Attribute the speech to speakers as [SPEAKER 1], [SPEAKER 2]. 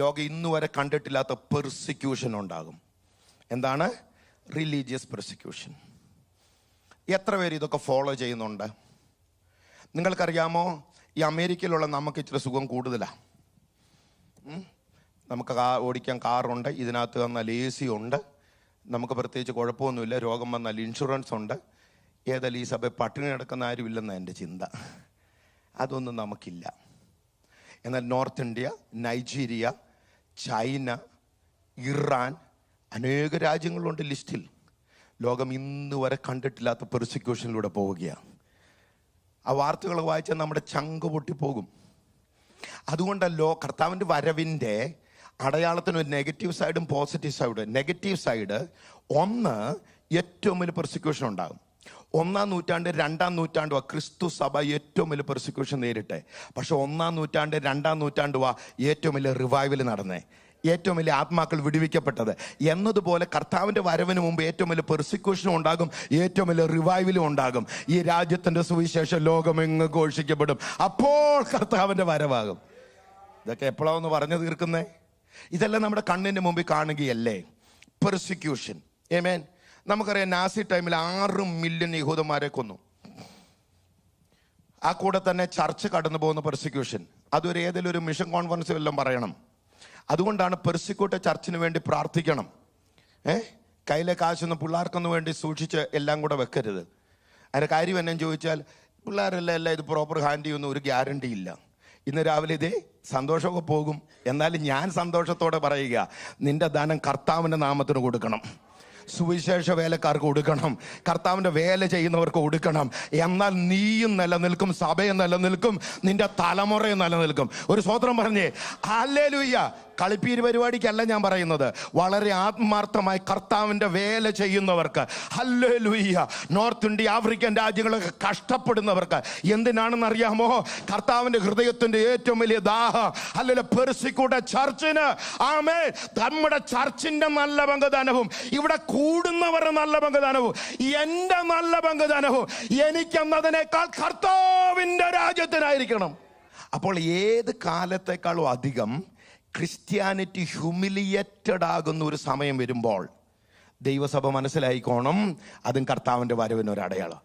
[SPEAKER 1] ലോകം ഇന്ന് വരെ കണ്ടിട്ടില്ലാത്ത പെർസിക്യൂഷൻ ഉണ്ടാകും. എന്താണ്? Religious persecution. എത്ര പേര് ഇതൊക്കെ ഫോളോ ചെയ്യുന്നുണ്ട്? നിങ്ങൾക്കറിയാമോ, ഈ അമേരിക്കയിലുള്ള നമുക്ക് ഇച്ചിരി സുഖം കൂടുതലാണ്. നമുക്ക് ഓടിക്കാൻ കാറുണ്ട്, ഇതിനകത്ത് വന്നാൽ AC ഉണ്ട്, നമുക്ക് പ്രത്യേകിച്ച് കുഴപ്പമൊന്നുമില്ല. രോഗം വന്നാൽ ഇൻഷുറൻസ് ഉണ്ട്. ഏതായാലും ഈ സഭ പട്ടിണി കിടക്കുന്ന ആരുമില്ലെന്നാണ് എൻ്റെ ചിന്ത. അതൊന്നും നമുക്കില്ല. എന്നാൽ north India, Nigeria, China, Iran, അനേക രാജ്യങ്ങളുണ്ട് ലിസ്റ്റിൽ. ലോകം ഇന്ന് വരെ കണ്ടിട്ടില്ലാത്ത പെർസിക്യൂഷനിലൂടെ പോവുകയാണ്. ആ വാർത്തകൾ വായിച്ചാൽ നമ്മുടെ ചങ്ക് പൊട്ടിപ്പോകും. അതുകൊണ്ടല്ലോ കർത്താവിൻ്റെ വരവിൻ്റെ അടയാളത്തിന് ഒരു നെഗറ്റീവ് സൈഡും പോസിറ്റീവ് സൈഡും. നെഗറ്റീവ് സൈഡ് ഒന്ന്, ഏറ്റവും വലിയ പെർസിക്യൂഷൻ ഉണ്ടാകും. 1-ാം നൂറ്റാണ്ട് 2-ാം നൂറ്റാണ്ടുവാ ക്രിസ്തു സഭ ഏറ്റവും വലിയ പെർസിക്യൂഷൻ നേരിട്ടെ. പക്ഷെ 1-ാം നൂറ്റാണ്ട് 2-ാം നൂറ്റാണ്ടുവാ ഏറ്റവും വലിയ റിവൈവൽ നടന്നേ, ഏറ്റവും വലിയ ആത്മാക്കൾ വിടുവിക്കപ്പെട്ടത്. എന്നതുപോലെ കർത്താവിൻ്റെ വരവിന് മുമ്പ് ഏറ്റവും വലിയ പെർസിക്യൂഷനും ഉണ്ടാകും, ഏറ്റവും വലിയ റിവൈവലും ഉണ്ടാകും. ഈ രാജ്യത്തിൻ്റെ സുവിശേഷം ലോകമെങ്ങ് ഘോഷിക്കപ്പെടും. അപ്പോൾ കർത്താവിൻ്റെ വരവാകും. ഇതൊക്കെ എപ്പോഴാന്ന് പറഞ്ഞു തീർക്കുന്നേ? ഇതെല്ലാം നമ്മുടെ കണ്ണിൻ്റെ മുമ്പിൽ കാണുകയല്ലേ പെർസിക്യൂഷൻ. ആമേൻ. നമുക്കറിയാം, നാസി ടൈമിൽ 6 മില്യൺ യഹൂദന്മാരെ കൊന്നു. ആ കൂടെ തന്നെ ചർച്ച് കടന്നു പോകുന്ന പെർസിക്യൂഷൻ. അതൊരു ഏതെങ്കിലും ഒരു മിഷൻ കോൺഫറൻസ് എല്ലാം പറയണം. അതുകൊണ്ടാണ് പെർസിക്യൂട്ട് ചർച്ചിന് വേണ്ടി പ്രാർത്ഥിക്കണം. കയ്യിലെ കാശൊന്നും പിള്ളേർക്കൊന്നും വേണ്ടി സൂക്ഷിച്ച് എല്ലാം കൂടെ വെക്കരുത്. അതിൻ്റെ കാര്യം എന്നു ചോദിച്ചാൽ, പിള്ളേരെല്ലാം ഇത് പ്രോപ്പർ ഹാൻഡ് ചെയ്യുന്ന ഒരു ഗ്യാരണ്ടി ഇല്ല. ഇന്ന് രാവിലെ ഇതേ സന്തോഷമൊക്കെ പോകും. എന്നാലും ഞാൻ സന്തോഷത്തോടെ പറയുക, നിന്റെ ദാനം കർത്താവിൻ്റെ നാമത്തിന് കൊടുക്കണം, സുവിശേഷ വേലക്കാർക്ക് കൊടുക്കണം, കർത്താവിൻ്റെ വേല ചെയ്യുന്നവർക്ക് കൊടുക്കണം. എന്നാൽ നീയും നിലനിൽക്കും, സഭയും നിലനിൽക്കും, നിന്റെ തലമുറയും നിലനിൽക്കും. ഒരു സ്വോത്രം പറഞ്ഞേ ഹല്ലേലൂയ. കളിപ്പീര് പരിപാടിക്കല്ല ഞാൻ പറയുന്നത്, വളരെ ആത്മാർത്ഥമായി കർത്താവിൻ്റെ വേല ചെയ്യുന്നവർക്ക്. ഹല്ലേലൂയ. നോർത്ത് ഇന്ത്യ, ആഫ്രിക്കൻ രാജ്യങ്ങളൊക്കെ കഷ്ടപ്പെടുന്നവർക്ക് എന്തിനാണെന്ന് അറിയാമോ? കർത്താവിൻ്റെ ഹൃദയത്തിൻ്റെ ഏറ്റവും വലിയ ദാഹം ഹല്ലേലൂയ പെർസിക്യൂട്ടഡ് ചർച്ചിന്. ആമേൻ. നമ്മുടെ ചർച്ചിൻ്റെ നല്ല പങ്കുദാനവും ഇവിടെ കൂടുന്നവരുടെ നല്ല പങ്കുദാനവും എൻ്റെ നല്ല പങ്കുദാനവും എനിക്കെന്നതിനേക്കാൾ കർത്താവിൻ്റെ രാജ്യത്തിനായിരിക്കണം. അപ്പോൾ ഏത് കാലത്തെക്കാളും അധികം ക്രിസ്ത്യാനിറ്റി ഹ്യൂമിലിയേറ്റഡ് ആകുന്ന ഒരു സമയം വരുമ്പോൾ ദൈവസഭ മനസ്സിലായിക്കോണം, അതും കർത്താവിൻ്റെ വരവിനൊരടയാളം.